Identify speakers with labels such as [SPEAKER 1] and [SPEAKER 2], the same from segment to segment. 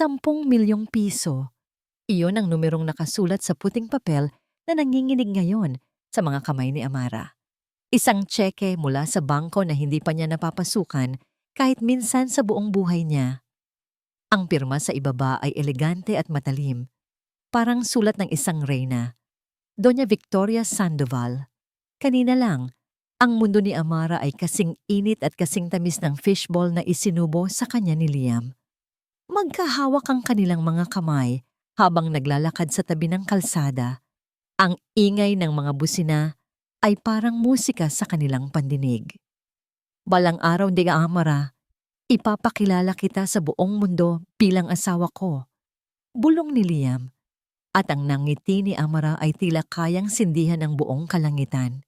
[SPEAKER 1] 10 milyong piso. Iyon ang numerong nakasulat sa puting papel na nanginginig ngayon sa mga kamay ni Amara. Isang tseke mula sa bangko na hindi pa niya napapasukan kahit minsan sa buong buhay niya. Ang pirma sa ibaba ay elegante at matalim, parang sulat ng isang reyna. Doña Victoria Sandoval. Kanina lang, ang mundo ni Amara ay kasing init at kasing tamis ng fishball na isinubo sa kanya ni Liam. Magkahawak ang kanilang mga kamay habang naglalakad sa tabi ng kalsada. Ang ingay ng mga busina ay parang musika sa kanilang pandinig. Balang araw di Amara, ipapakilala kita sa buong mundo bilang asawa ko. Bulong ni Liam, at ang nangiti ni Amara ay tila kayang sindihan ang buong kalangitan.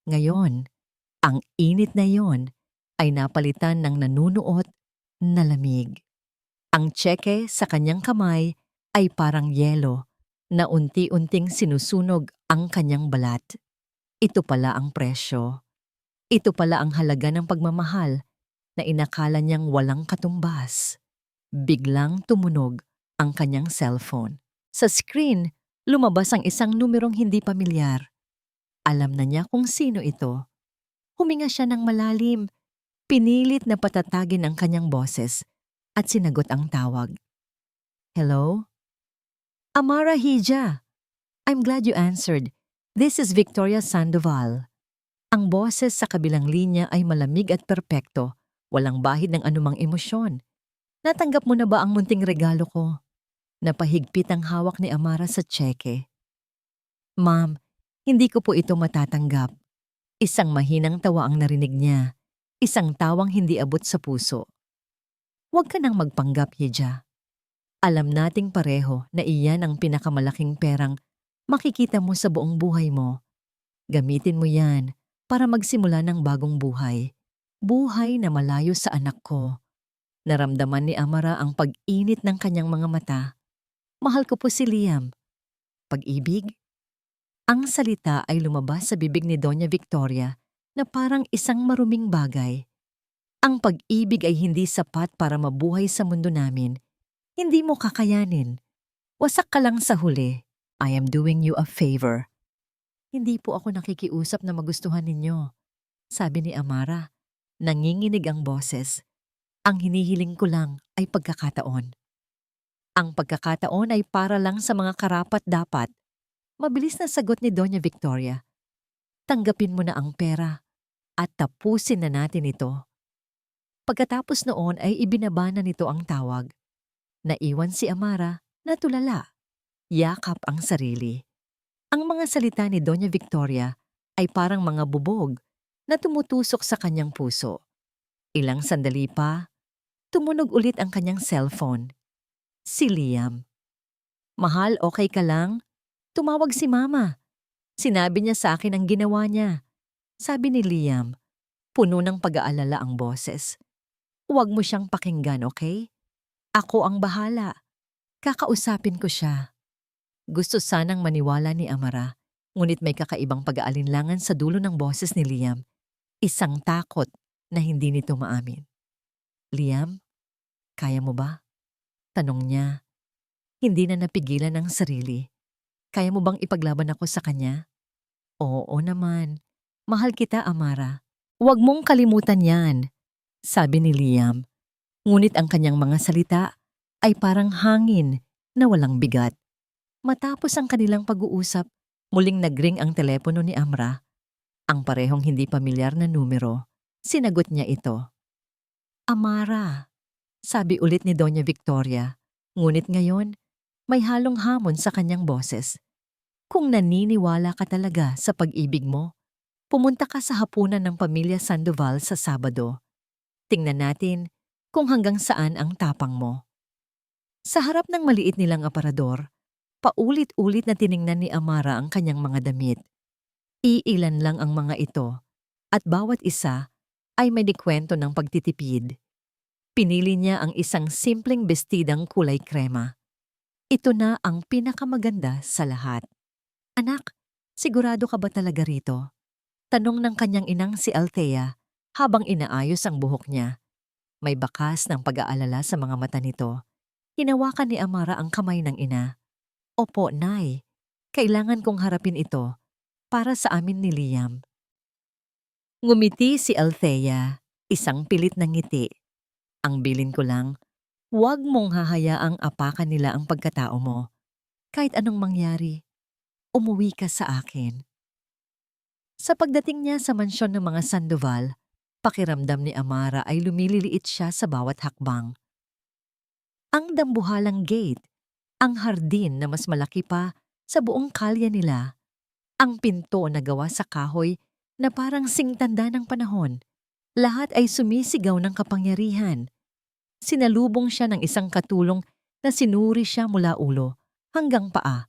[SPEAKER 1] Ngayon, ang init na yon ay napalitan ng nanunuot na lamig. Ang tseke sa kanyang kamay ay parang yelo na unti-unting sinusunog ang kanyang balat. Ito pala ang presyo. Ito pala ang halaga ng pagmamahal na inakala niyang walang katumbas. Biglang tumunog ang kanyang cellphone. Sa screen, lumabas ang isang numerong hindi pamilyar. Alam na niya kung sino ito. Huminga siya ng malalim, pinilit na patatagin ang kanyang boses at sinagot ang tawag. Hello? Amara Hija. I'm glad you answered. This is Victoria Sandoval. Ang boses sa kabilang linya ay malamig at perpekto, walang bahid ng anumang emosyon. Natanggap mo na ba ang munting regalo ko? Napahigpit ang hawak ni Amara sa tseke. Ma'am, hindi ko po ito matatanggap. Isang mahinang tawa ang narinig niya, isang tawang hindi abot sa puso. Huwag ka nang magpanggap, Hija. Alam nating pareho na iyan ang pinakamalaking perang makikita mo sa buong buhay mo. Gamitin mo yan para magsimula ng bagong buhay. Buhay na malayo sa anak ko. Naramdaman ni Amara ang pag-init ng kanyang mga mata. Mahal ko po si Liam. Pag-ibig? Ang salita ay lumabas sa bibig ni Doña Victoria na parang isang maruming bagay. Ang pag-ibig ay hindi sapat para mabuhay sa mundo namin. Hindi mo kakayanin. Wasak ka lang sa huli. I am doing you a favor. Hindi po ako nakikiusap na magustuhan ninyo, sabi ni Amara. Nanginginig ang boses. Ang hinihiling ko lang ay pagkakataon. Ang pagkakataon ay para lang sa mga karapat-dapat. Mabilis na sagot ni Doña Victoria. Tanggapin mo na ang pera at tapusin na natin ito. Pagkatapos noon ay ibinaba na nito ang tawag. Naiwan si Amara na tulala. Yakap ang sarili. Ang mga salita ni Doña Victoria ay parang mga bubog na tumutusok sa kanyang puso. Ilang sandali pa, tumunog ulit ang kanyang cellphone. Si Liam. Mahal, okay ka lang? Tumawag si Mama. Sinabi niya sa akin ang ginawa niya. Sabi ni Liam, puno ng pag-aalala ang boses. Huwag mo siyang pakinggan, okay? Ako ang bahala. Kakausapin ko siya. Gusto sanang maniwala ni Amara, ngunit may kakaibang pag-aalinlangan sa dulo ng boses ni Liam. Isang takot na hindi nito maamin. Liam, kaya mo ba? Tanong niya. Hindi na napigilan ang sarili. Kaya mo bang ipaglaban ako sa kanya? Oo naman. Mahal kita, Amara. Huwag mong kalimutan yan, sabi ni Liam. Ngunit ang kanyang mga salita ay parang hangin na walang bigat. Matapos ang kanilang pag-uusap, muling nagring ang telepono ni Amara. Ang parehong hindi pamilyar na numero. Sinagot niya ito. Amara, sabi ulit ni Doña Victoria. Ngunit ngayon, may halong hamon sa kanyang boses. Kung naniniwala ka talaga sa pag-ibig mo, pumunta ka sa hapunan ng pamilya Sandoval sa Sabado. Tingnan natin kung hanggang saan ang tapang mo. Sa harap ng maliit nilang aparador, paulit-ulit na tiningnan ni Amara ang kanyang mga damit. Iilan lang ang mga ito at bawat isa ay may dikwento ng pagtitipid. Pinili niya ang isang simpleng bestidang kulay krema. Ito na ang pinakamaganda sa lahat. Anak, sigurado ka ba talaga rito? Tanong ng kanyang inang si Althea habang inaayos ang buhok niya. May bakas ng pag-aalala sa mga mata nito. Hinawakan ni Amara ang kamay ng ina. Opo, Nay. Kailangan kong harapin ito para sa amin ni Liam. Ngumiti si Althea, isang pilit na ngiti. Ang bilin ko lang, huwag mong hahayaang apakan nila ang pagkatao mo. Kahit anong mangyari, umuwi ka sa akin. Sa pagdating niya sa mansyon ng mga Sandoval, pakiramdam ni Amara ay lumililiit siya sa bawat hakbang. Ang dambuhalang gate, ang hardin na mas malaki pa sa buong kalye nila, ang pinto na gawa sa kahoy na parang singtanda ng panahon, lahat ay sumisigaw ng kapangyarihan. Sinalubong siya ng isang katulong na sinuri siya mula ulo hanggang paa,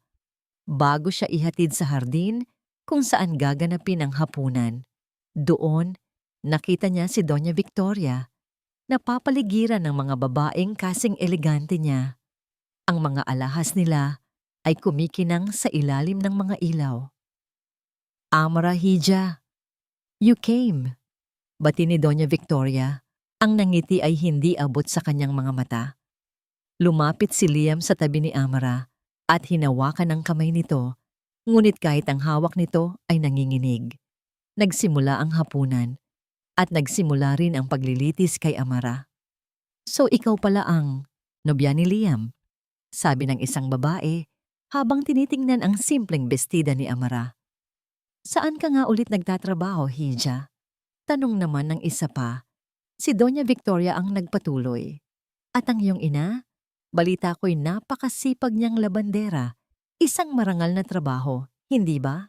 [SPEAKER 1] bago siya ihatid sa hardin kung saan gaganapin ang hapunan. Doon, nakita niya si Doña Victoria, napapaligiran ng mga babaeng kasing elegante niya. Ang mga alahas nila ay kumikinang sa ilalim ng mga ilaw. Amara Hija, you came. Bati ni Doña Victoria, ang nangiti ay hindi abot sa kanyang mga mata. Lumapit si Liam sa tabi ni Amara at hinawakan ang kamay nito, ngunit kahit ang hawak nito ay nanginginig. Nagsimula ang hapunan at nagsimula rin ang paglilitis kay Amara. So ikaw pala ang nobya ni Liam, sabi ng isang babae habang tinitingnan ang simpleng bestida ni Amara. Saan ka nga ulit nagtatrabaho, Hija? Tanong naman ng isa pa. Si Doña Victoria ang nagpatuloy. At ang iyong ina? Balita ko'y napakasipag niyang labandera. Isang marangal na trabaho, hindi ba?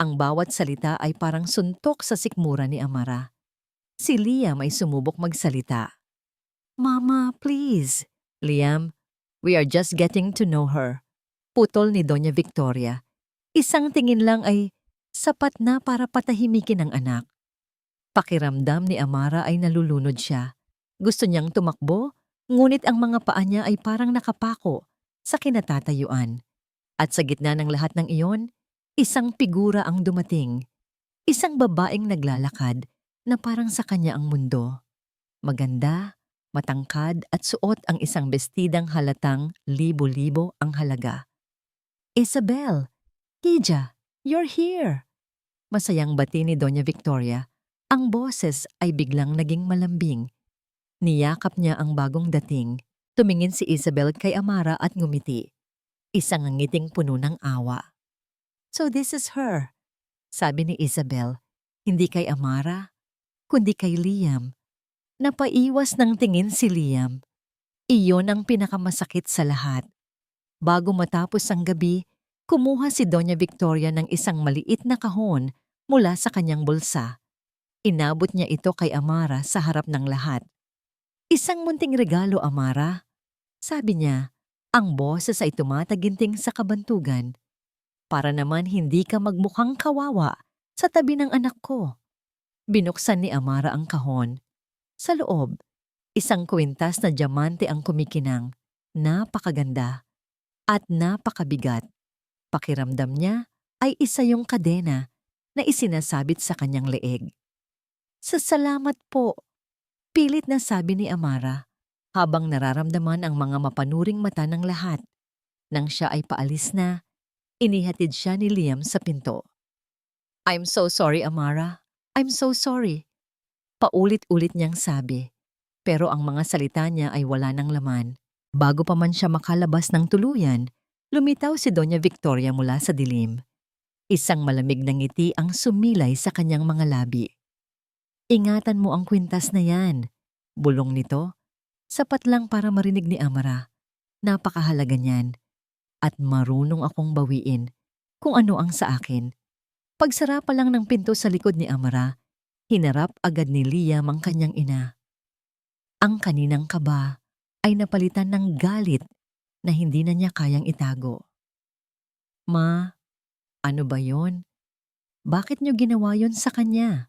[SPEAKER 1] Ang bawat salita ay parang suntok sa sikmura ni Amara. Si Liam ay sumubok magsalita. Mama, please. Liam, we are just getting to know her. Putol ni Doña Victoria. Isang tingin lang ay sapat na para patahimikin ang anak. Pakiramdam ni Amara ay nalulunod siya. Gusto niyang tumakbo, ngunit ang mga paa niya ay parang nakapako sa kinatatayuan. At sa gitna ng lahat ng iyon, isang figura ang dumating. Isang babaeng naglalakad na parang sa kanya ang mundo. Maganda, matangkad at suot ang isang bestidang halatang libo-libo ang halaga. Isabel! Hija, you're here! Masayang bati ni Doña Victoria. Ang boses ay biglang naging malambing. Niyakap niya ang bagong dating. Tumingin si Isabel kay Amara at ngumiti. Isang ngiting puno ng awa. So this is her, sabi ni Isabel. Hindi kay Amara, kundi kay Liam. Napaiwas ng tingin si Liam. Iyon ang pinakamasakit sa lahat. Bago matapos ang gabi, kumuha si Doña Victoria ng isang maliit na kahon mula sa kanyang bulsa. Inabot niya ito kay Amara sa harap ng lahat. Isang munting regalo, Amara. Sabi niya, ang boses ay tumataginting sa kabantugan. Para naman hindi ka magmukhang kawawa sa tabi ng anak ko. Binuksan ni Amara ang kahon. Sa loob, isang kwintas na diamante ang kumikinang. Napakaganda at napakabigat. Pakiramdam niya ay isa yung kadena na isinasabit sa kanyang leeg. Salamat po, pilit na sabi ni Amara habang nararamdaman ang mga mapanuring mata ng lahat. Nang siya ay paalis na, inihatid siya ni Liam sa pinto. I'm so sorry, Amara. I'm so sorry. Paulit-ulit niyang sabi. Pero ang mga salita niya ay wala ng laman. Bago pa man siya makalabas ng tuluyan, lumitaw si Doña Victoria mula sa dilim. Isang malamig na ngiti ang sumilay sa kanyang mga labi. Ingatan mo ang kwintas na yan. Bulong nito. Sapat lang para marinig ni Amara. Napakahalaga niyan. At marunong akong bawiin kung ano ang sa akin. Pagsara pa lang ng pinto sa likod ni Amara, hinarap agad ni Liam ang kanyang ina. Ang kaninang kaba ay napalitan ng galit na hindi na niya kayang itago. Ma, ano ba yon? Bakit niyo ginawa yon sa kanya?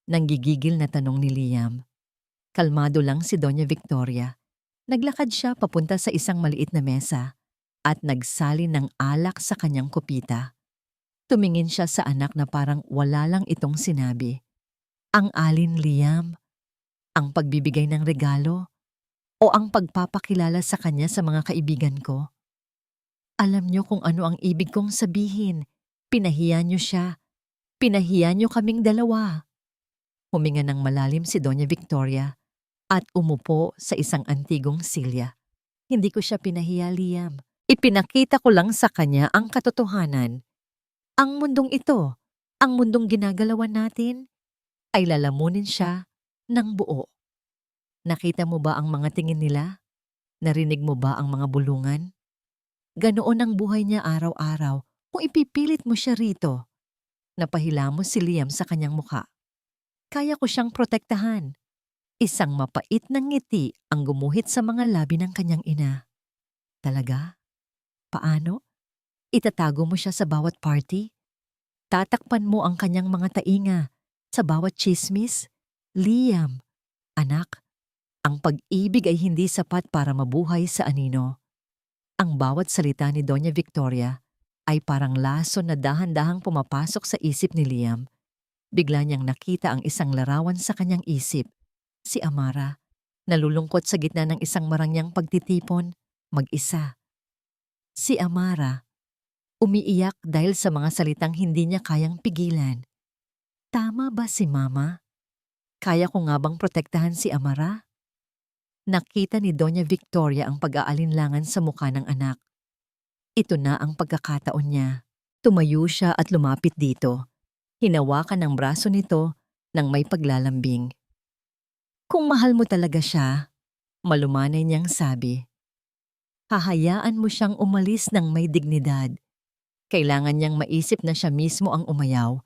[SPEAKER 1] Nanggigigil na tanong ni Liam. Kalmado lang si Doña Victoria. Naglakad siya papunta sa isang maliit na mesa at nagsalin ng alak sa kanyang kupita. Tumingin siya sa anak na parang wala lang itong sinabi. Ang alin, Liam? Ang pagbibigay ng regalo? o ang pagpapakilala sa kanya sa mga kaibigan ko? Alam niyo kung ano ang ibig kong sabihin. Pinahiya niyo siya. Pinahiya niyo kaming dalawa. Huminga ng malalim si Doña Victoria at umupo sa isang antigong silya. Hindi ko siya pinahiya, Liam. Ipinakita ko lang sa kanya ang katotohanan. Ang mundong ito, ang mundong ginagalawan natin, ay lalamunin siya ng buo. Nakita mo ba ang mga tingin nila? Narinig mo ba ang mga bulungan? Ganoon ang buhay niya araw-araw kung ipipilit mo siya rito. Napahilamos si Liam sa kanyang muka. Kaya ko siyang protektahan. Isang mapait na ngiti ang gumuhit sa mga labi ng kanyang ina. Talaga? Paano? Itatago mo siya sa bawat party? Tatakpan mo ang kanyang mga tainga sa bawat chismis? Liam, anak, ang pag-ibig ay hindi sapat para mabuhay sa anino. Ang bawat salita ni Doña Victoria ay parang laso na dahan-dahang pumapasok sa isip ni Liam. Bigla niyang nakita ang isang larawan sa kanyang isip. Si Amara, nalulungkot sa gitna ng isang marangyang pagtitipon, mag-isa. Si Amara, umiiyak dahil sa mga salitang hindi niya kayang pigilan. Tama ba si Mama? Kaya ko nga bang protektahan si Amara? Nakita ni Doña Victoria ang pag-aalinlangan sa mukha ng anak. Ito na ang pagkakataon niya. Tumayo siya at lumapit dito. Hinawakan ang braso nito nang may paglalambing. Kung mahal mo talaga siya, malumanay niyang sabi, hahayaan mo siyang umalis ng may dignidad. Kailangan niyang maisip na siya mismo ang umayaw.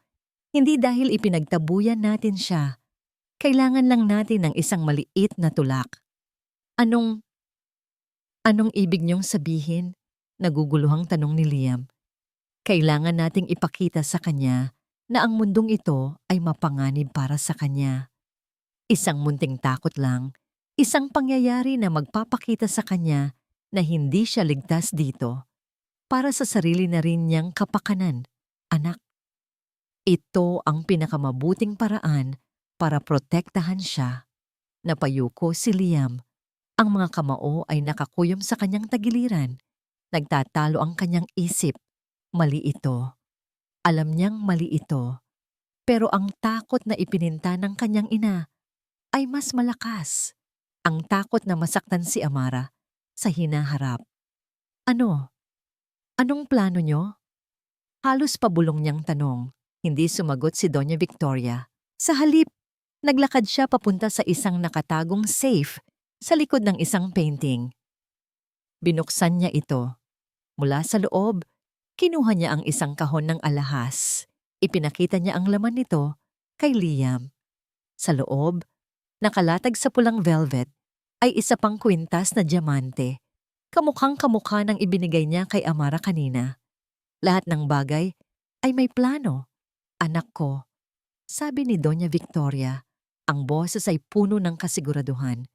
[SPEAKER 1] Hindi dahil ipinagtabuyan natin siya. Kailangan lang natin ng isang maliit na tulak. Anong ibig niyong sabihin? Naguguluhang tanong ni Liam. Kailangan nating ipakita sa kanya na ang mundong ito ay mapanganib para sa kanya. Isang munting takot lang, isang pangyayari na magpapakita sa kanya na hindi siya ligtas dito. Para sa sarili na rin niyang kapakanan, anak. Ito ang pinakamabuting paraan para protektahan siya. Napayuko si Liam. Ang mga kamao ay nakakuyom sa kanyang tagiliran. Nagtatalo ang kanyang isip. Mali ito. Alam niyang mali ito. Pero ang takot na ipininta ng kanyang ina ay mas malakas. Ang takot na masaktan si Amara sa hinaharap. Ano? Anong plano niyo? Halos pabulong niyang tanong. Hindi sumagot si Doña Victoria. Sa halip, naglakad siya papunta sa isang nakatagong safe sa likod ng isang painting. Binuksan niya ito. Mula sa loob, kinuha niya ang isang kahon ng alahas. Ipinakita niya ang laman nito kay Liam. Sa loob, nakalatag sa pulang velvet, ay isa pang kwintas na diamante. Kamukhang kamukha ng ibinigay niya kay Amara kanina. Lahat ng bagay ay may plano. Anak ko, sabi ni Doña Victoria, ang boses ay puno ng kasiguraduhan.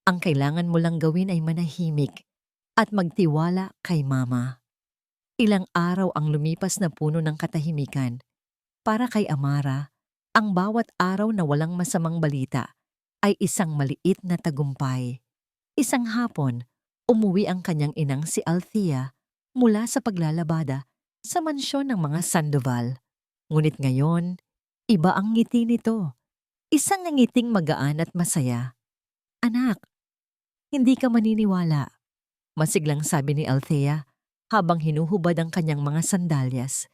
[SPEAKER 1] Ang kailangan mo lang gawin ay manahimik at magtiwala kay Mama. Ilang araw ang lumipas na puno ng katahimikan. Para kay Amara, ang bawat araw na walang masamang balita ay isang maliit na tagumpay. Isang hapon, umuwi ang kanyang inang si Althea mula sa paglalabada sa mansyon ng mga Sandoval. Ngunit ngayon, iba ang ngiti nito. Isang ngiting magaan at masaya. Anak, hindi ka maniniwala, masiglang sabi ni Althea habang hinuhubad ang kanyang mga sandalyas.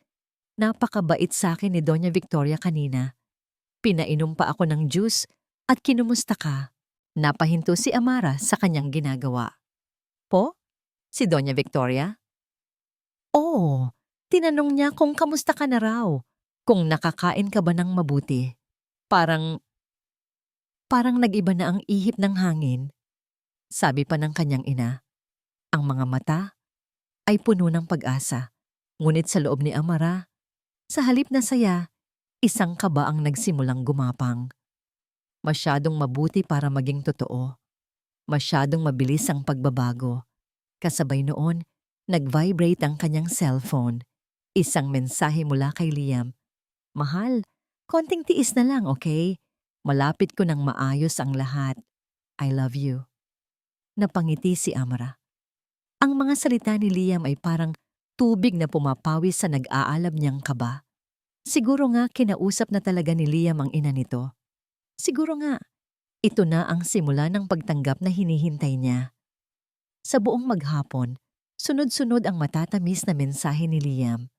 [SPEAKER 1] Napakabait sa akin ni Doña Victoria kanina. Pinainom pa ako ng juice at kinumusta ka. Napahinto si Amara sa kanyang ginagawa. Po? Si Doña Victoria? Oo, tinanong niya kung kamusta ka na raw, kung nakakain ka ba ng mabuti. Parang nag-iba na ang ihip ng hangin. Sabi pa ng kanyang ina. Ang mga mata ay puno ng pag-asa. Ngunit sa loob ni Amara, sa halip na saya, isang kaba ang nagsimulang gumapang. Masyadong mabuti para maging totoo. Masyadong mabilis ang pagbabago. Kasabay noon, nag-vibrate ang kanyang cellphone. Isang mensahe mula kay Liam. Mahal, konting tiis na lang, okay? Malapit ko nang maayos ang lahat. I love you. Napangiti si Amara. Ang mga salita ni Liam ay parang tubig na pumapawis sa nag-aalab niyang kaba. Siguro nga kinausap na talaga ni Liam ang ina nito. Siguro nga, ito na ang simula ng pagtanggap na hinihintay niya. Sa buong maghapon, sunod-sunod ang matatamis na mensahe ni Liam.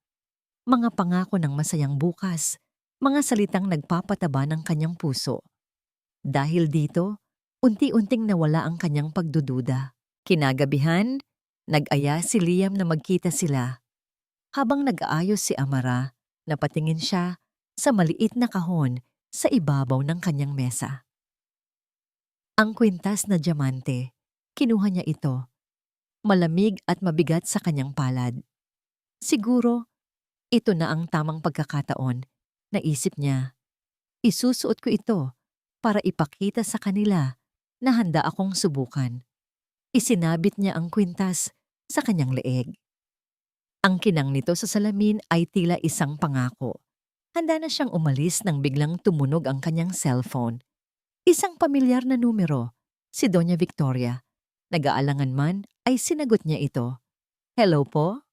[SPEAKER 1] Mga pangako ng masayang bukas, mga salitang nagpapataba ng kanyang puso. Dahil dito, unti-unting nawala ang kanyang pagdududa. Kinagabihan, nag-aya si Liam na magkita sila. Habang nag-aayos si Amara, napatingin siya sa maliit na kahon sa ibabaw ng kanyang mesa. Ang kwintas na diamante, kinuha niya ito. Malamig at mabigat sa kanyang palad. Siguro, ito na ang tamang pagkakataon. Naisip niya, isusuot ko ito para ipakita sa kanila na handa akong subukan. Isinabit niya ang kwintas sa kanyang leeg. Ang kinang nito sa salamin ay tila isang pangako. Handa na siyang umalis nang biglang tumunog ang kanyang cellphone. Isang pamilyar na numero, si Doña Victoria. Nag-aalangan man ay sinagot niya ito. Hello po?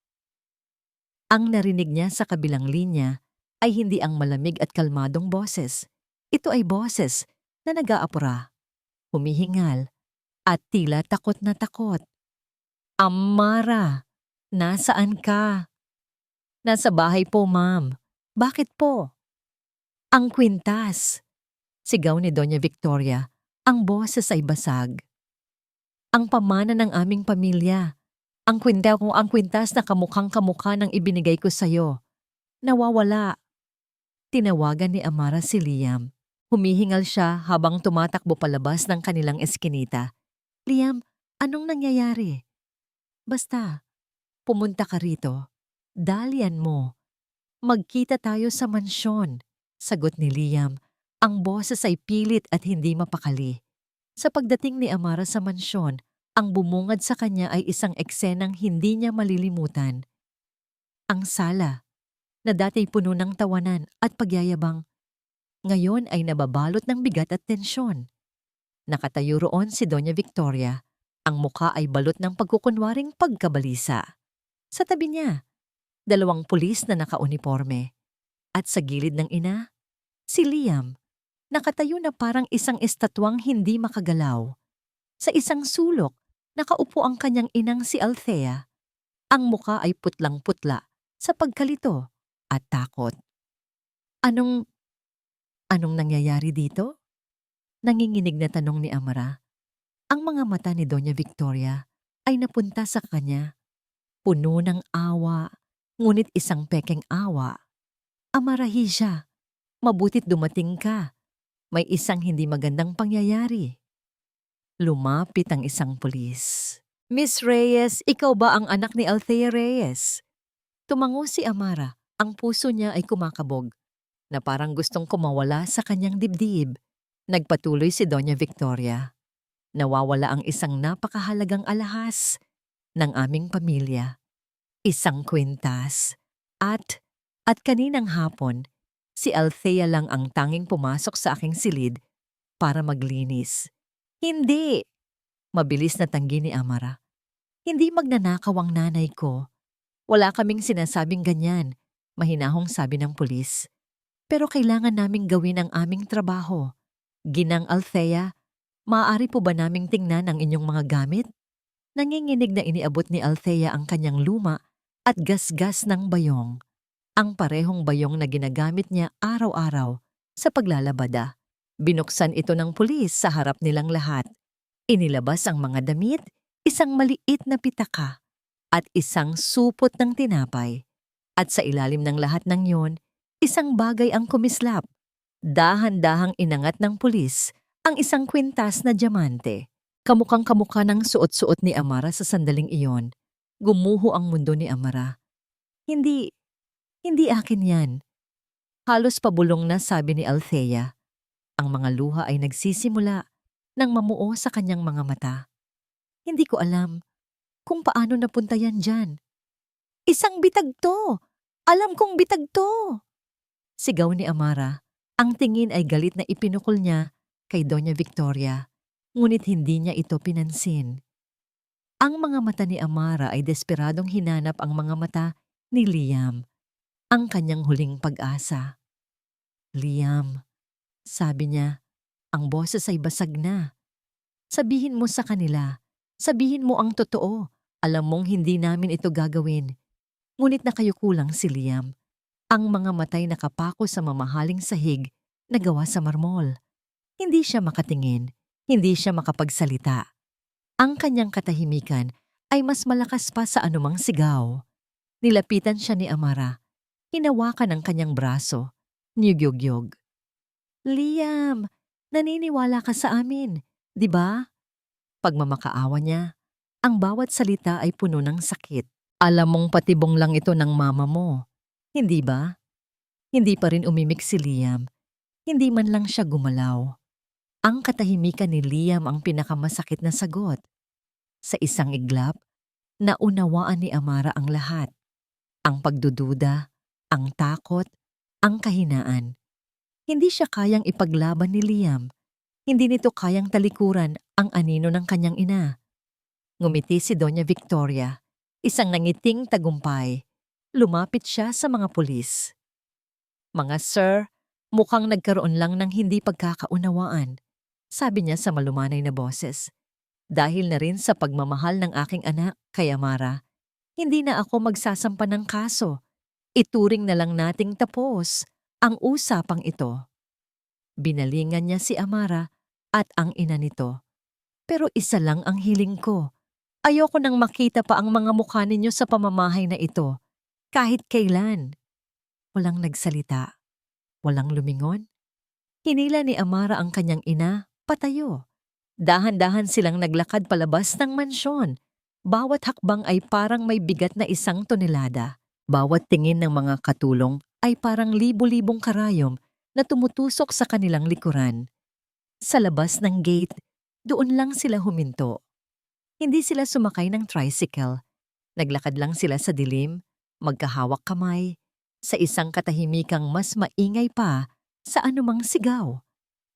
[SPEAKER 1] Ang narinig niya sa kabilang linya ay hindi ang malamig at kalmadong boses. Ito ay boses na nag-aapura, humihingal, at tila takot na takot. Amara, nasaan ka? Nasa bahay po, ma'am. Bakit po? Ang kwintas. Sigaw ni Doña Victoria. Ang boses ay basag. Ang pamana ng aming pamilya. Ang kwintas na kamukhang-kamukha ng ibinigay ko sa'yo. Nawawala. Tinawagan ni Amara si Liam. Humihingal siya habang tumatakbo palabas ng kanilang eskinita. Liam, anong nangyayari? Basta, pumunta ka rito. Dalian mo. Magkita tayo sa mansyon. Sagot ni Liam. Ang boses ay pilit at hindi mapakali. Sa pagdating ni Amara sa mansyon, ang bumungad sa kanya ay isang eksenang hindi niya malilimutan. Ang sala, na dati puno ng tawanan at pagyayabang, ngayon ay nababalot ng bigat at tensyon. Nakatayo roon si Doña Victoria. Ang mukha ay balot ng pagkukunwaring pagkabalisa. Sa tabi niya, 2 pulis na nakauniporme. At sa gilid ng ina, si Liam, nakatayo na parang isang estatwang hindi makagalaw. Sa isang sulok, nakaupo ang kanyang inang si Althea. Ang muka ay putlang-putla sa pagkalito at takot. Anong nangyayari dito? Nanginginig na tanong ni Amara. Ang mga mata ni Doña Victoria ay napunta sa kanya. Puno ng awa, ngunit isang pekeng awa. Amarahi siya. Mabutit dumating ka. May isang hindi magandang pangyayari. Lumapit ang isang pulis. Miss Reyes, ikaw ba ang anak ni Althea Reyes? Tumango si Amara. Ang puso niya ay kumakabog, na parang gustong kumawala sa kanyang dibdib. Nagpatuloy si Doña Victoria. Nawawala ang isang napakahalagang alahas ng aming pamilya. Isang kwintas. At kaninang hapon, si Althea lang ang tanging pumasok sa aking silid para maglinis. Hindi! Mabilis na tanggi ni Amara. Hindi magnanakaw ang nanay ko. Wala kaming sinasabing ganyan, mahinahong sabi ng pulis. Pero kailangan naming gawin ang aming trabaho. Ginang Althea, maaari po ba naming tingnan ang inyong mga gamit? Nanginginig na iniabot ni Althea ang kanyang luma at gasgas ng bayong. Ang parehong bayong na ginagamit niya araw-araw sa paglalabada. Binuksan ito ng pulis sa harap nilang lahat. Inilabas ang mga damit, isang maliit na pitaka, at isang supot ng tinapay. At sa ilalim ng lahat ng yon, isang bagay ang kumislap. Dahan-dahang inangat ng pulis ang isang kwintas na diamante. Kamukhang-kamukha ng suot-suot ni Amara sa sandaling iyon. Gumuho ang mundo ni Amara. Hindi akin yan. Halos pabulong na sabi ni Althea. Ang mga luha ay nagsisimula nang mamuo sa kanyang mga mata. Hindi ko alam kung paano napunta yan dyan. Isang bitag to! Alam kong bitag to! Sigaw ni Amara. Ang tingin ay galit na ipinukol niya kay Doña Victoria, ngunit hindi niya ito pinansin. Ang mga mata ni Amara ay desperadong hinanap ang mga mata ni Liam, ang kanyang huling pag-asa. Liam, sabi niya, ang boses ay basag na. Sabihin mo sa kanila, sabihin mo ang totoo. Alam mong hindi namin ito gagawin. Ngunit nakayukulang si Liam, ang mga matay nakapako sa mamahaling sahig na gawa sa marmol. Hindi siya makatingin, hindi siya makapagsalita. Ang kanyang katahimikan ay mas malakas pa sa anumang sigaw. Nilapitan siya ni Amara, hinawakan ang kanyang braso, niyugyugyog. Liam, naniniwala ka sa amin, di ba? Pagmamakaawa niya, ang bawat salita ay puno ng sakit. Alam mong patibong lang ito ng mama mo, hindi ba? Hindi pa rin umimik si Liam, hindi man lang siya gumalaw. Ang katahimikan ni Liam ang pinakamasakit na sagot. Sa isang iglap, naunawaan ni Amara ang lahat. Ang pagdududa, ang takot, ang kahinaan. Hindi siya kayang ipaglaban ni Liam. Hindi nito kayang talikuran ang anino ng kanyang ina. Ngumiti si Doña Victoria, isang nangiting tagumpay. Lumapit siya sa mga pulis. Mga sir, mukhang nagkaroon lang ng hindi pagkakaunawaan, sabi niya sa malumanay na boses. Dahil na rin sa pagmamahal ng aking anak kay Amara, hindi na ako magsasampa ng kaso. Ituring na lang nating tapos ang usapang ito. Binalingan niya si Amara at ang ina nito. Pero isa lang ang hiling ko. Ayoko nang makita pa ang mga mukha ninyo sa pamamahay na ito. Kahit kailan. Walang nagsalita. Walang lumingon. Hinila ni Amara ang kanyang ina, patayo. Dahan-dahan silang naglakad palabas ng mansyon. Bawat hakbang ay parang may bigat na 1 tonelada. Bawat tingin ng mga katulong ay parang libo-libong karayom na tumutusok sa kanilang likuran. Sa labas ng gate, doon lang sila huminto. Hindi sila sumakay ng tricycle. Naglakad lang sila sa dilim, magkahawak kamay, sa isang katahimikang mas maingay pa sa anumang sigaw.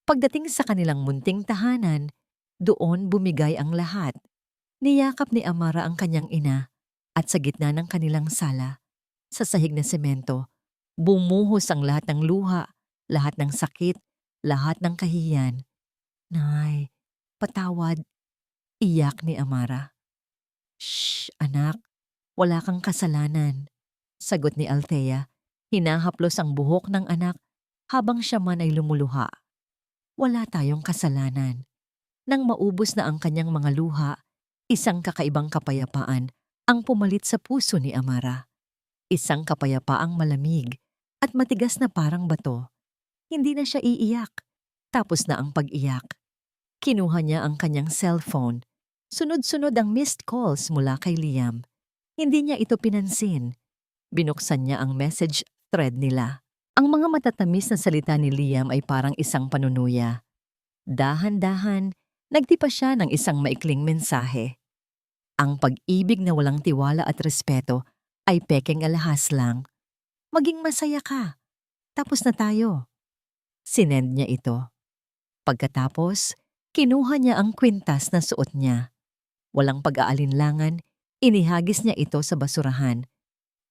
[SPEAKER 1] Pagdating sa kanilang munting tahanan, doon bumigay ang lahat. Niyakap ni Amara ang kanyang ina at sa gitna ng kanilang sala, sa sahig na semento, bumuhos ang lahat ng luha, lahat ng sakit, lahat ng kahihiyan. Nay, patawad, iyak ni Amara. Shh, anak, wala kang kasalanan, sagot ni Althea, hinahaplos ang buhok ng anak habang siya man ay lumuluha. Wala tayong kasalanan. Nang maubos na ang kanyang mga luha, isang kakaibang kapayapaan ang pumalit sa puso ni Amara. Isang kapayapaang malamig at matigas na parang bato. Hindi na siya iiyak. Tapos na ang pag-iyak. Kinuha niya ang kanyang cellphone. Sunod-sunod ang missed calls mula kay Liam. Hindi niya ito pinansin. Binuksan niya ang message thread nila. Ang mga matatamis na salita ni Liam ay parang isang panunuya. Dahan-dahan, nagtipa siya ng isang maikling mensahe. Ang pag-ibig na walang tiwala at respeto ay pekeng alahas lang. Maging masaya ka. Tapos na tayo. Sinend niya ito. Pagkatapos, kinuha niya ang kwintas na suot niya. Walang pag-aalinlangan, inihagis niya ito sa basurahan.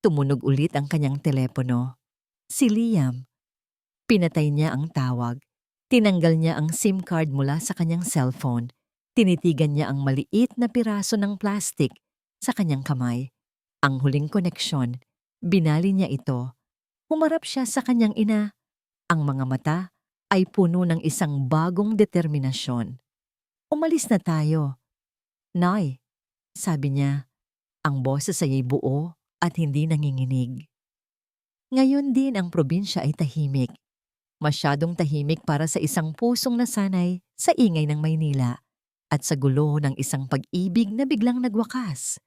[SPEAKER 1] Tumunog ulit ang kanyang telepono. Si Liam. Pinatay niya ang tawag. Tinanggal niya ang SIM card mula sa kanyang cellphone. Tinitigan niya ang maliit na piraso ng plastik sa kanyang kamay. Ang huling koneksyon, binali niya ito. Humarap siya sa kanyang ina. Ang mga mata ay puno ng isang bagong determinasyon. Umalis na tayo. Nay, sabi niya, ang boses ay buo at hindi nanginginig. Ngayon din ang probinsya ay tahimik. Masyadong tahimik para sa isang pusong nasanay sa ingay ng Maynila at sa gulo ng isang pag-ibig na biglang nagwakas.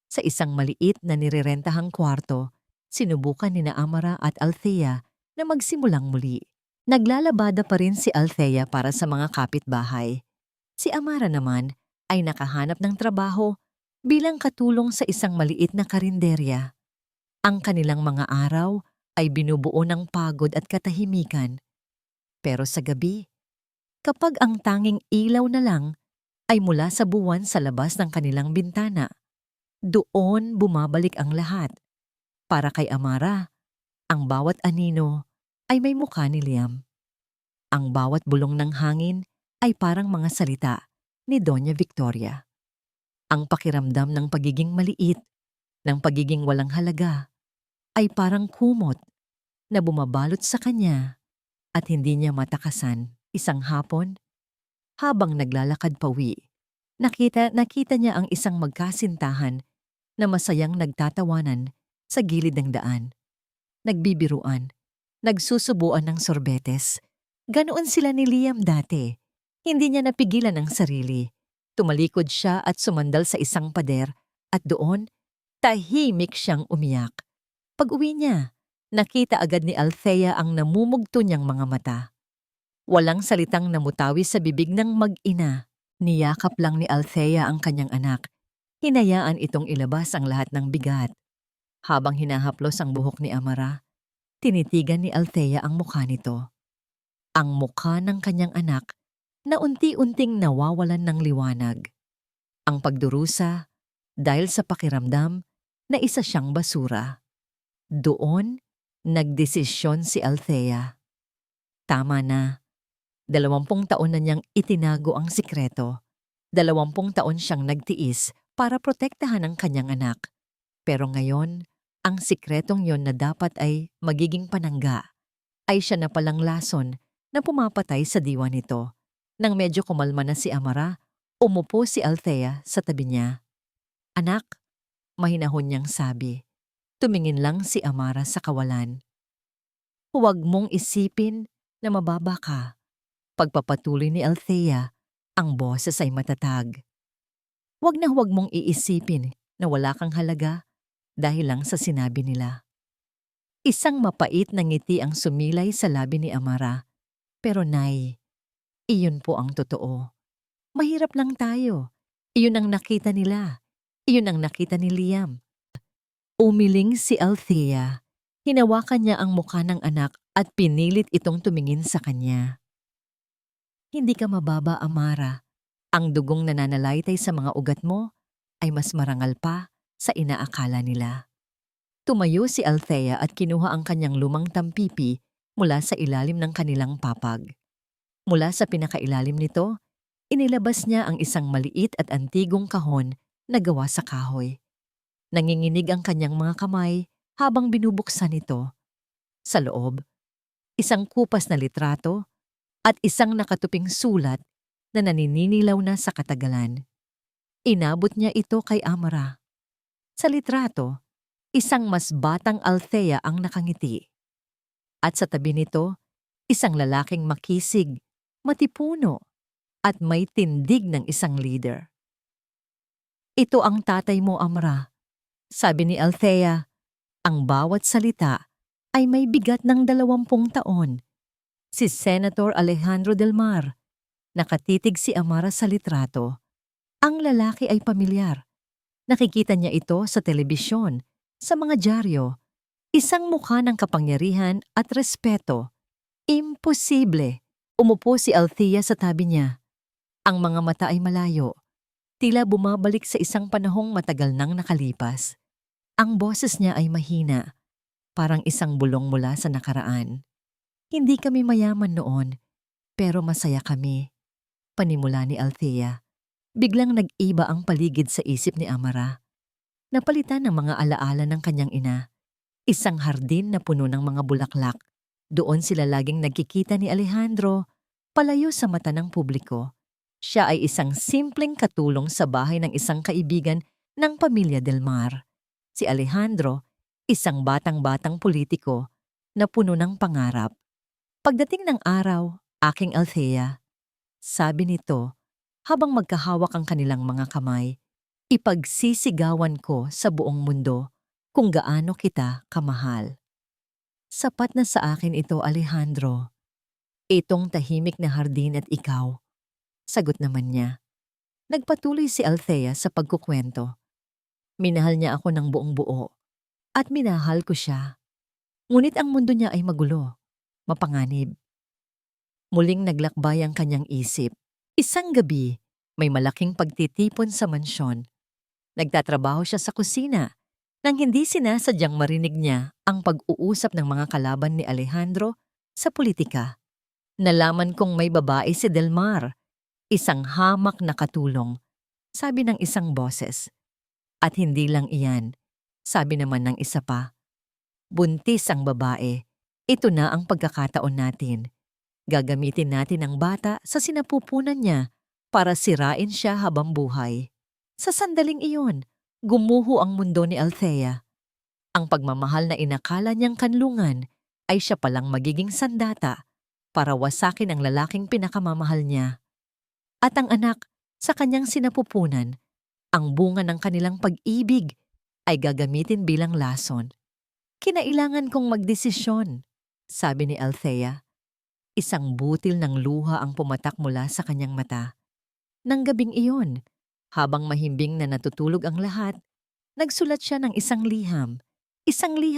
[SPEAKER 1] Sa isang maliit na nirerentahang kwarto, sinubukan ni na Amara at Althea na magsimulang muli. Naglalabada pa rin si Althea para sa mga kapitbahay. Si Amara naman ay nakahanap ng trabaho bilang katulong sa isang maliit na karinderya. Ang kanilang mga araw ay binubuo ng pagod at katahimikan. Pero sa gabi, kapag ang tanging ilaw na lang ay mula sa buwan sa labas ng kanilang bintana. Doon bumabalik ang lahat. Para kay Amara, ang bawat anino ay may mukha ni Liam. Ang bawat bulong ng hangin ay parang mga salita ni Doña Victoria. Ang pakiramdam ng pagiging maliit, ng pagiging walang halaga, ay parang kumot na bumabalot sa kanya at hindi niya matakasan. Isang hapon, habang naglalakad pawi, nakita niya ang isang magkasintahan na masayang nagtatawanan sa gilid ng daan. Nagbibiruan, nagsusubuan ng sorbetes. Ganoon sila ni Liam dati. Hindi niya napigilan ang sarili. Tumalikod siya at sumandal sa isang pader at doon, tahimik siyang umiyak. Pag-uwi niya, nakita agad ni Althea ang namumugto niyang mga mata. Walang salitang namutawi sa bibig ng mag-ina. Niyakap lang ni Althea ang kanyang anak. Hinayaan itong ilabas ang lahat ng bigat. Habang hinahaplos ang buhok ni Amara, tinitigan ni Althea ang mukha nito. Ang mukha ng kanyang anak na unti-unting nawawalan ng liwanag. Ang pagdurusa dahil sa pakiramdam na isa siyang basura. Doon, nagdesisyon si Althea. Tama na. 20 taon na niyang itinago ang sikreto. 20 taon siyang nagtiis para protektahan ang kanyang anak. Pero ngayon, ang sikretong yon na dapat ay magiging panangga, ay siya na palang lason na pumapatay sa diwa nito. Nang medyo kumalma na si Amara, umupo si Althea sa tabi niya. Anak, mahinahon niyang sabi. Tumingin lang si Amara sa kawalan. Huwag mong isipin na mababa ka. Pagpapatuloy ni Althea, ang boses ay matatag. Huwag mong iisipin na wala kang halaga dahil lang sa sinabi nila. Isang mapait na ngiti ang sumilay sa labi ni Amara. Pero Nay, iyon po ang totoo. Mahirap lang tayo. Iyon ang nakita nila. Iyon ang nakita ni Liam. Umiling si Althea. Hinawakan niya ang mukha ng anak at pinilit itong tumingin sa kanya. Hindi ka mababa, Amara. Ang dugong nananalaytay sa mga ugat mo ay mas marangal pa sa inaakala nila. Tumayo si Althea at kinuha ang kanyang lumang tampipi mula sa ilalim ng kanilang papag. Mula sa pinakailalim nito, inilabas niya ang isang maliit at antigong kahon na gawa sa kahoy. Nanginginig ang kanyang mga kamay habang binubuksan ito. Sa loob, isang kupas na litrato at isang nakatuping sulat na nanininilaw na sa katagalan. Inabot niya ito kay Amara. Sa litrato, isang mas batang Althea ang nakangiti. At sa tabi nito, isang lalaking makisig, matipuno, at may tindig ng isang leader. Ito ang tatay mo, Amara. Sabi ni Althea, ang bawat salita ay may bigat ng 20 taon. Si Senator Alejandro Del Mar. Nakatitig si Amara sa litrato. Ang lalaki ay pamilyar. Nakikita niya ito sa telebisyon, sa mga dyaryo. Isang mukha ng kapangyarihan at respeto. Imposible. Umupo si Althea sa tabi niya. Ang mga mata ay malayo. Tila bumabalik sa isang panahong matagal nang nakalipas. Ang boses niya ay mahina, parang isang bulong mula sa nakaraan. Hindi kami mayaman noon, pero masaya kami. Panimula ni Althea. Biglang nag-iba ang paligid sa isip ni Amara. Napalitan ng mga alaala ng kanyang ina. Isang hardin na puno ng mga bulaklak. Doon sila laging nagkikita ni Alejandro, palayo sa mata ng publiko. Siya ay isang simpleng katulong sa bahay ng isang kaibigan ng pamilya Del Mar. Si Alejandro, isang batang-batang politiko na puno ng pangarap. Pagdating ng araw, aking Althea, sabi nito habang magkahawak ang kanilang mga kamay, ipagsisigawan ko sa buong mundo kung gaano kita kamahal. Sapat na sa akin ito, Alejandro. Itong tahimik na hardin at ikaw. Sagot naman niya. Nagpatuloy si Althea sa pagkukwento. Minahal niya ako ng buong buo at minahal ko siya. Ngunit ang mundo niya ay magulo, mapanganib. Muling naglakbay ang kanyang isip. Isang gabi, May malaking pagtitipon sa mansyon. Nagtatrabaho siya sa kusina nang hindi sinasadyang marinig niya ang pag-uusap ng mga kalaban ni Alejandro sa politika. Nalaman kong may babae si Delmar, isang hamak na katulong, sabi ng isang boses. At hindi lang iyan, sabi naman ng isa pa. Buntis ang babae. Ito na ang pagkakataon natin. Gagamitin natin ang bata sa sinapupunan niya para sirain siya habang buhay. Sa sandaling iyon, gumuho ang mundo ni Althea. Ang pagmamahal na inakala niyang kanlungan ay siya palang magiging sandata para wasakin ang lalaking pinakamamahal niya. At ang anak, sa kanyang sinapupunan, ang bunga ng kanilang pag-ibig ay gagamitin bilang lason. Kinailangan kong magdesisyon, sabi ni Althea. Isang butil ng luha ang pumatak mula sa kanyang mata. Nang gabing iyon, habang mahimbing na natutulog ang lahat, nagsulat siya ng isang liham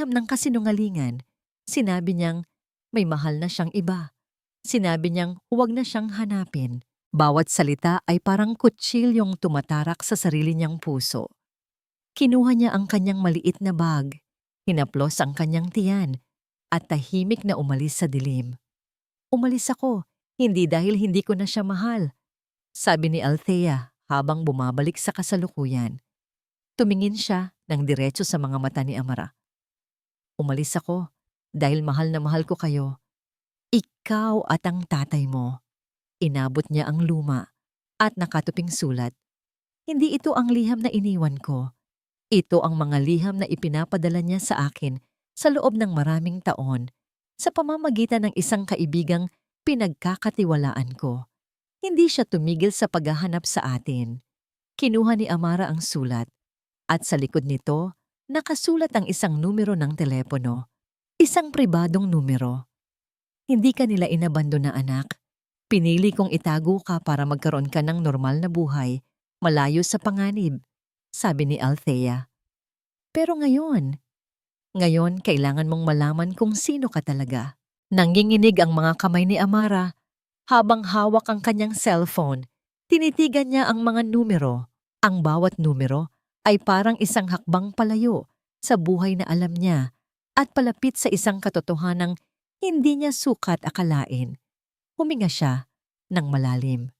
[SPEAKER 1] ng kasinungalingan. Sinabi niyang may mahal na siyang iba. Sinabi niyang huwag na siyang hanapin. Bawat salita ay parang kutsilyong tumatarak sa sarili niyang puso. Kinuha niya ang kanyang maliit na bag, hinaplos ang kanyang tiyan, at tahimik na umalis sa dilim. Umalis ako, hindi dahil hindi ko na siya mahal, sabi ni Althea habang bumabalik sa kasalukuyan. Tumingin siya ng diretso sa mga mata ni Amara. Umalis ako dahil mahal na mahal ko kayo. Ikaw at ang tatay mo. Inabot niya ang luma at nakatuping sulat. Hindi ito ang liham na iniwan ko. Ito ang mga liham na ipinapadala niya sa akin sa loob ng maraming taon sa pamamagitan ng isang kaibigang pinagkakatiwalaan ko. Hindi siya tumigil sa paghahanap sa atin. Kinuha ni Amara ang sulat at sa likod nito nakasulat ang isang numero ng telepono. Isang pribadong numero. Hindi ka nila inabando na anak. Pinili kong itago ka para magkaroon ka ng normal na buhay, malayo sa panganib, sabi ni Althea. Pero ngayon kailangan mong malaman kung sino ka talaga. Nanginginig ang mga kamay ni Amara habang hawak ang kanyang cellphone. Tinitigan niya ang mga numero. Ang bawat numero ay parang isang hakbang palayo sa buhay na alam niya at palapit sa isang katotohanang hindi niya sukat akalain. Huminga siya ng malalim.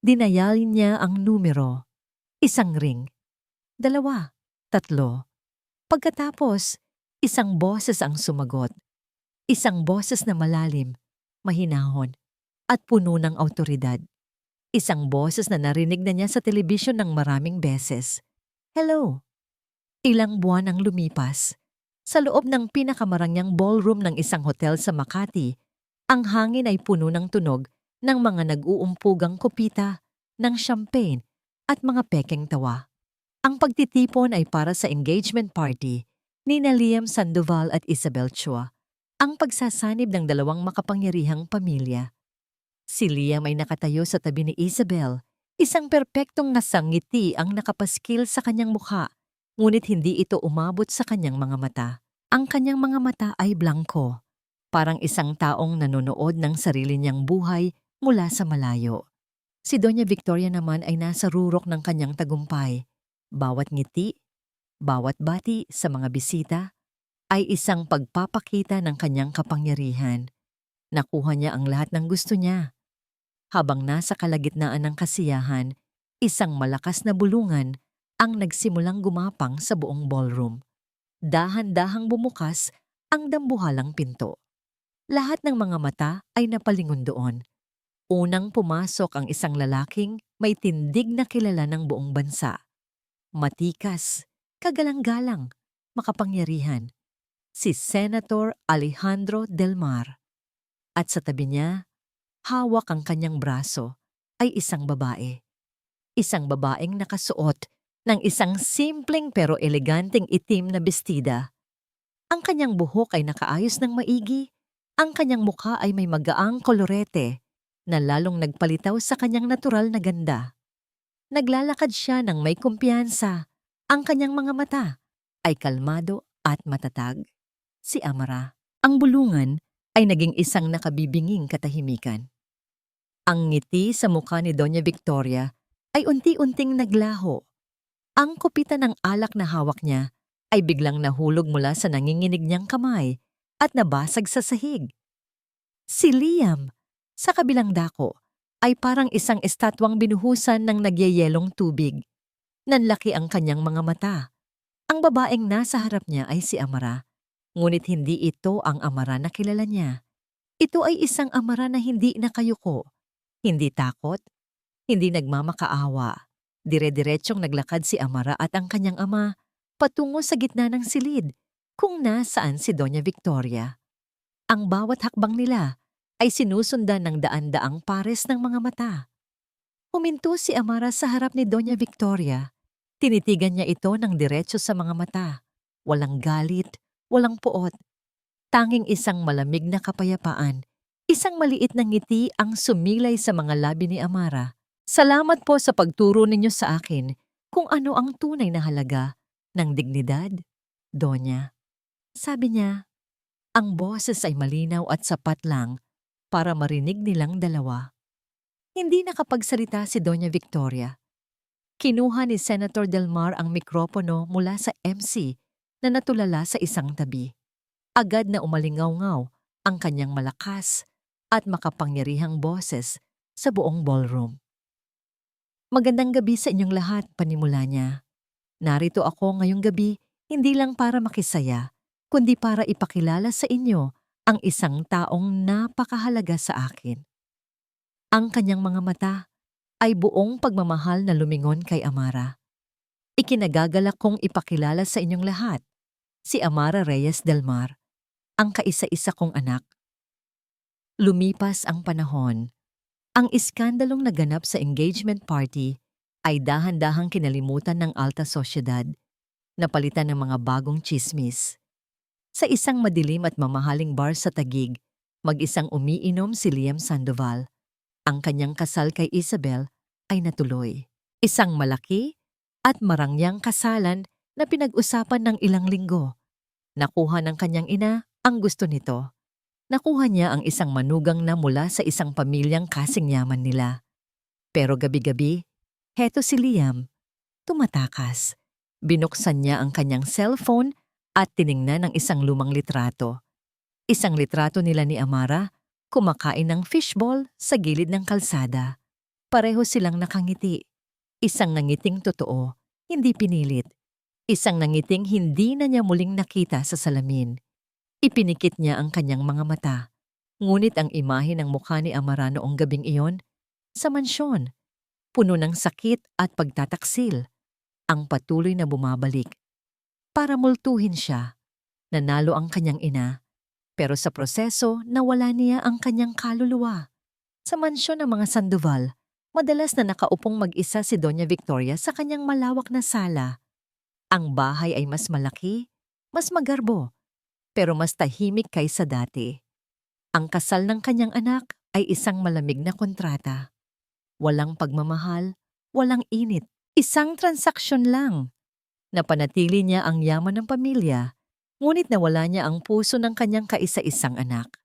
[SPEAKER 1] Dinayalin niya ang numero. Isang ring. 2, 3. Pagkatapos, isang boses ang sumagot. Isang boses na malalim, mahinahon, at puno ng awtoridad. Isang boses na narinig na niya sa telebisyon ng maraming beses. Hello. Ilang buwan ang lumipas. Sa loob ng pinakamarangyang ballroom ng isang hotel sa Makati, ang hangin ay puno ng tunog ng mga nag-uumpugang kopita, ng champagne at mga pekeng tawa. Ang pagtitipon ay para sa engagement party ni Liam Sandoval at Isabel Chua, ang pagsasanib ng dalawang makapangyarihang pamilya. Si Liam ay nakatayo sa tabi ni Isabel, isang perpektong nasangiti ang nakapaskil sa kanyang mukha, ngunit hindi ito umabot sa kanyang mga mata. Ang kanyang mga mata ay blangko, parang isang taong nanonood ng sarili niyang buhay mula sa malayo. Si Doña Victoria naman ay nasa rurok ng kanyang tagumpay. Bawat ngiti, bawat bati sa mga bisita ay isang pagpapakita ng kanyang kapangyarihan. Nakuha niya ang lahat ng gusto niya. Habang nasa kalagitnaan ng kasiyahan, isang malakas na bulungan ang nagsimulang gumapang sa buong ballroom. Dahan-dahang bumukas ang dambuhalang pinto. Lahat ng mga mata ay napalingon doon. Unang pumasok ang isang lalaking may tindig na kilala ng buong bansa. Matikas, kagalang-galang, makapangyarihan. Si Senator Alejandro Delmar. At sa tabi niya, hawak ang kanyang braso, ay isang babae. Isang babaeng nakasuot ng isang simpleng pero eleganteng itim na bestida. Ang kanyang buhok ay nakaayos ng maigi. Ang kanyang mukha ay may magaang kolorete na lalong nagpalitaw sa kanyang natural na ganda. Naglalakad siya ng may kumpiyansa. Ang kanyang mga mata ay kalmado at matatag. Si Amara, ang bulungan, ay naging isang nakabibinging katahimikan. Ang ngiti sa mukha ni Doña Victoria ay unti-unting naglaho. Ang kupitan ng alak na hawak niya ay biglang nahulog mula sa nanginginig niyang kamay at nabasag sa sahig. Si Liam, sa kabilang dako, ay parang isang estatwang binuhusan ng nagyayelong tubig. Nanlaki ang kanyang mga mata. Ang babaeng nasa harap niya ay si Amara, ngunit hindi ito ang Amara na kilala niya. Ito ay isang Amara na hindi nakayuko, hindi takot, hindi nagmamakaawa. Dire-diretsyong naglakad si Amara at ang kanyang ama patungo sa gitna ng silid kung nasaan si Doña Victoria. Ang bawat hakbang nila ay sinusundan ng daan-daang pares ng mga mata. Huminto si Amara sa harap ni Doña Victoria. Tinitigan niya ito ng diretso sa mga mata. Walang galit, walang puot. Tanging isang malamig na kapayapaan. Isang maliit na ngiti ang sumilay sa mga labi ni Amara. Salamat po sa pagturo ninyo sa akin kung ano ang tunay na halaga ng dignidad, Doña. Sabi niya, ang boses ay malinaw at sapat lang para marinig nilang dalawa. Hindi nakapagsalita si Doña Victoria. Kinuha ni Senator Del Mar ang mikropono mula sa MC na natulala sa isang tabi. Agad na umalingaw-ngaw ang kanyang malakas at makapangyarihang boses sa buong ballroom. Magandang gabi sa inyong lahat, panimula niya. Narito ako ngayong gabi hindi lang para makisaya, kundi para ipakilala sa inyo ang isang taong napakahalaga sa akin. Ang kanyang mga mata ay buong pagmamahal na lumingon kay Amara. Ikinagagalak kong ipakilala sa inyong lahat si Amara Reyes Del Mar, ang kaisa-isa kong anak. Lumipas ang panahon. Ang iskandalong naganap sa engagement party ay dahan-dahang kinalimutan ng alta sosyedad, napalitan ng mga bagong tsismis. Sa isang madilim at mamahaling bar sa Taguig, mag-isang umiinom si Liam Sandoval. Ang kanyang kasal kay Isabel ay natuloy. Isang malaki at marangyang kasalan na pinag-usapan ng ilang linggo. Nakuha ng kanyang ina ang gusto nito. Nakuha niya ang isang manugang na mula sa isang pamilyang kasing yaman nila. Pero gabi-gabi, heto si Liam, tumatakas. Binuksan niya ang kanyang cellphone at tiningnan ang isang lumang litrato. Isang litrato nila ni Amara, kumakain ng fishball sa gilid ng kalsada. Pareho silang nakangiti. Isang nangiting totoo, hindi pinilit. Isang nangiting hindi na niya muling nakita sa salamin. Ipinikit niya ang kanyang mga mata. Ngunit ang imahe ng mukha ni Amara noong gabing iyon, sa mansyon, puno ng sakit at pagtataksil, ang patuloy na bumabalik. Para multuhin siya, nanalo ang kanyang ina, pero sa proseso nawala niya ang kanyang kaluluwa. Sa mansyon ng mga Sandoval, madalas na nakaupong mag-isa si Doña Victoria sa kanyang malawak na sala. Ang bahay ay mas malaki, mas magarbo, pero mas tahimik kaysa dati. Ang kasal ng kanyang anak ay isang malamig na kontrata. Walang pagmamahal, walang init, isang transaksyon lang. Napanatili niya ang yaman ng pamilya, ngunit nawala niya ang puso ng kanyang kaisa-isang anak.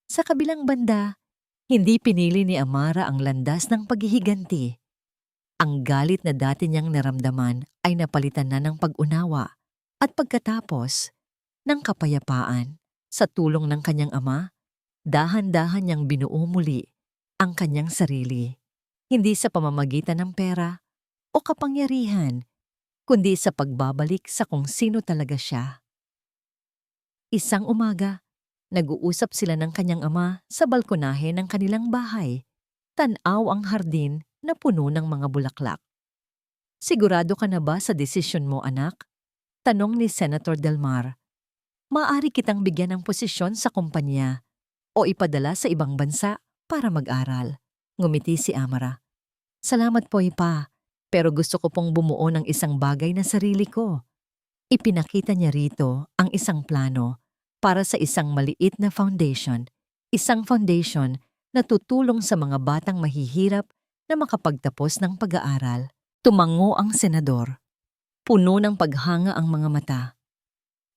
[SPEAKER 1] Sa kabilang banda, hindi pinili ni Amara ang landas ng paghihiganti. Ang galit na dati niyang naramdaman ay napalitan na ng pag-unawa at pagkatapos ng kapayapaan. Sa tulong ng kanyang ama, dahan-dahan niyang binuo muli ang kanyang sarili. Hindi sa pamamagitan ng pera o kapangyarihan, kundi sa pagbabalik sa kung sino talaga siya. Isang umaga, nag-uusap sila ng kanyang ama sa balkonahe ng kanilang bahay. Tanaw ang hardin na puno ng mga bulaklak. Sigurado ka na ba sa desisyon mo, anak? Tanong ni Senator Del Mar. Maaari kitang bigyan ng posisyon sa kumpanya o ipadala sa ibang bansa para mag-aral. Ngumiti si Amara. Salamat po, Ipa, pero gusto ko pong bumuo ng isang bagay na sarili ko. Ipinakita niya rito ang isang plano para sa isang maliit na foundation. Isang foundation na tutulong sa mga batang mahihirap na makapagtapos ng pag-aaral. Tumango ang senador. Puno ng paghanga ang mga mata.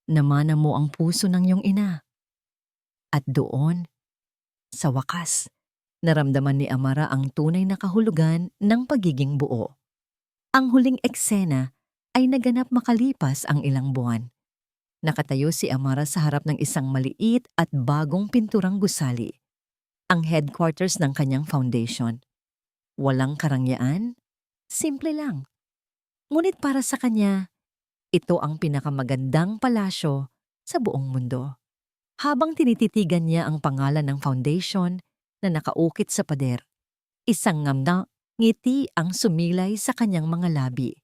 [SPEAKER 1] Namana mo ang puso ng iyong ina. At doon, sa wakas, Naramdaman ni Amara ang tunay na kahulugan ng pagiging buo. Ang huling eksena ay naganap makalipas ang ilang buwan. Nakatayo si Amara sa harap ng isang maliit at bagong pinturang gusali, ang headquarters ng kanyang foundation. Walang karangyaan, simple lang. Ngunit para sa kanya, ito ang pinakamagandang palasyo sa buong mundo. Habang tinititigan niya ang pangalan ng foundation na nakaukit sa pader, isang ngiti ang sumilay sa kanyang mga labi.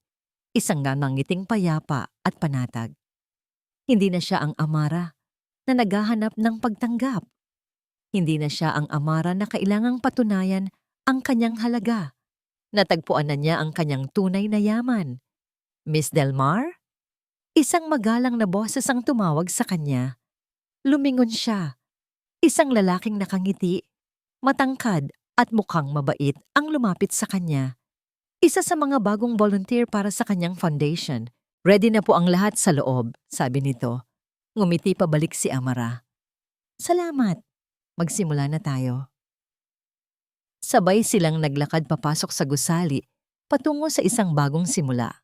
[SPEAKER 1] Isang ngiting payapa at panatag. Hindi na siya ang Amara na naghahanap ng pagtanggap. Hindi na siya ang Amara na kailangang patunayan ang kanyang halaga. Natagpuan na niya ang kanyang tunay na yaman. Miss Del Mar? Isang magalang na boses ang tumawag sa kanya. Lumingon siya. Isang lalaking nakangiti, matangkad at mukhang mabait ang lumapit sa kanya. Isa sa mga bagong volunteer para sa kanyang foundation. Ready na po ang lahat sa loob, sabi nito. Ngumiti pabalik si Amara. Salamat. Magsimula na tayo. Sabay silang naglakad papasok sa gusali, patungo sa isang bagong simula.